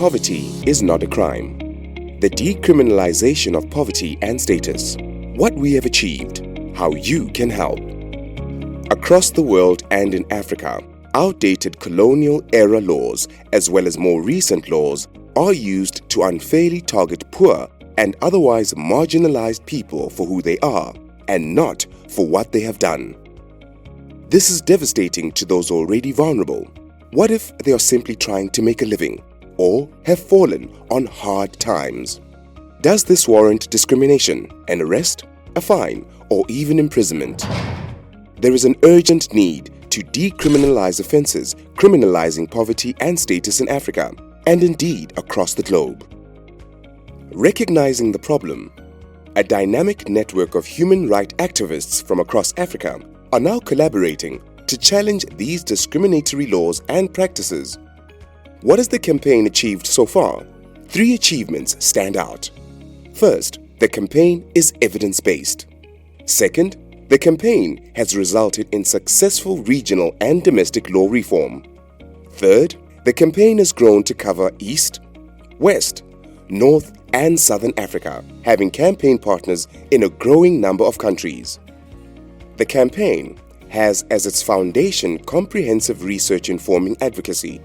Poverty is not a crime. The decriminalization of poverty and status. What we have achieved. How you can help. Across the world and in Africa, outdated colonial-era laws as well as more recent laws are used to unfairly target poor and otherwise marginalized people for who they are and not for what they have done. This is devastating to those already vulnerable. What if they are simply trying to make a living or have fallen on hard times? Does this warrant discrimination, an arrest, a fine, or even imprisonment? There is an urgent need to decriminalize offences criminalizing poverty and status in Africa, and indeed across the globe. Recognizing the problem, a dynamic network of human rights activists from across Africa are now collaborating to challenge these discriminatory laws and practices. What has the campaign achieved so far? 3 achievements stand out. First, the campaign is evidence-based. Second, the campaign has resulted in successful regional and domestic law reform. Third, the campaign has grown to cover East, West, North and Southern Africa, having campaign partners in a growing number of countries. The campaign has as its foundation comprehensive research informing advocacy.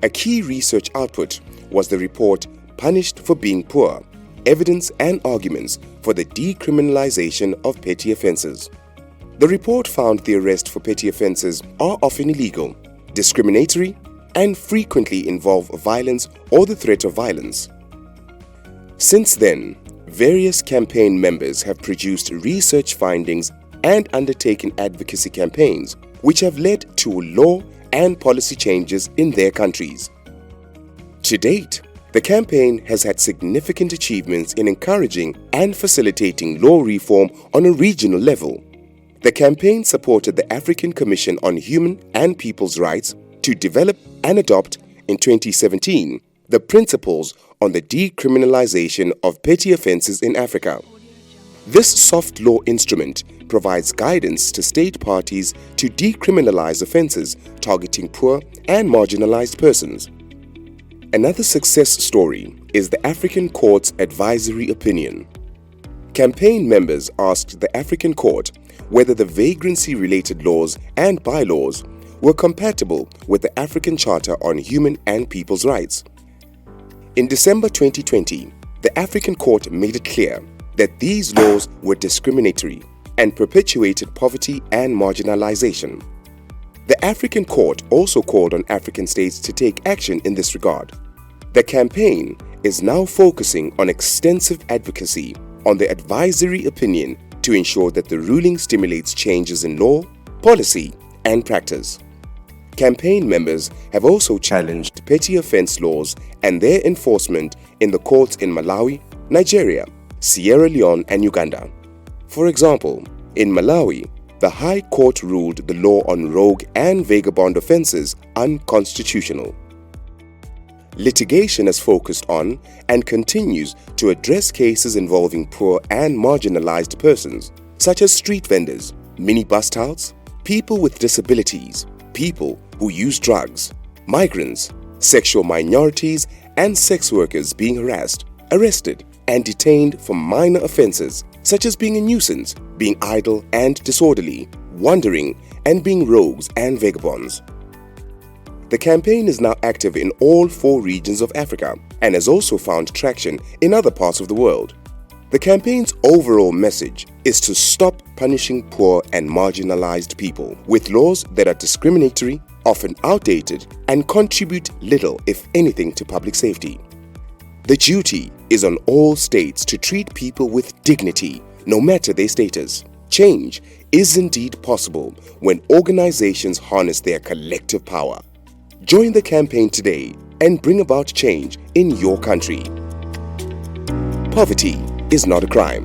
A key research output was the report Punished for Being Poor, Evidence and Arguments for the Decriminalization of Petty Offences. The report found the arrest for petty offences are often illegal, discriminatory, and frequently involve violence or the threat of violence. Since then, various campaign members have produced research findings and undertaken advocacy campaigns which have led to law and policy changes in their countries. To date, the campaign has had significant achievements in encouraging and facilitating law reform on a regional level. The campaign supported the African Commission on Human and People's Rights to develop and adopt in 2017 the principles on the decriminalization of petty offences in Africa. This soft law instrument provides guidance to state parties to decriminalize offences targeting poor and marginalized persons. Another success story is the African Court's advisory opinion. Campaign members asked the African Court whether the vagrancy-related laws and bylaws were compatible with the African Charter on Human and People's Rights. In December 2020, the African Court made it clear that these laws were discriminatory and perpetuated poverty and marginalization. The African Court also called on African states to take action in this regard. The campaign is now focusing on extensive advocacy on the advisory opinion to ensure that the ruling stimulates changes in law, policy, and practice. Campaign members have also challenged petty offense laws and their enforcement in the courts in Malawi, Nigeria, Sierra Leone, and Uganda. For example, in Malawi, the High Court ruled the law on rogue and vagabond offences unconstitutional. Litigation has focused on and continues to address cases involving poor and marginalized persons, such as street vendors, mini bus touts, people with disabilities, people who use drugs, migrants, sexual minorities, and sex workers being harassed, arrested, and detained for minor offences such as being a nuisance, being idle and disorderly, wandering, and being rogues and vagabonds. The campaign is now active in all 4 regions of Africa and has also found traction in other parts of the world. The campaign's overall message is to stop punishing poor and marginalized people with laws that are discriminatory, often outdated, and contribute little, if anything, to public safety. The duty is on all states to treat people with dignity, no matter their status. Change is indeed possible when organizations harness their collective power. Join the campaign today and bring about change in your country. Poverty is not a crime.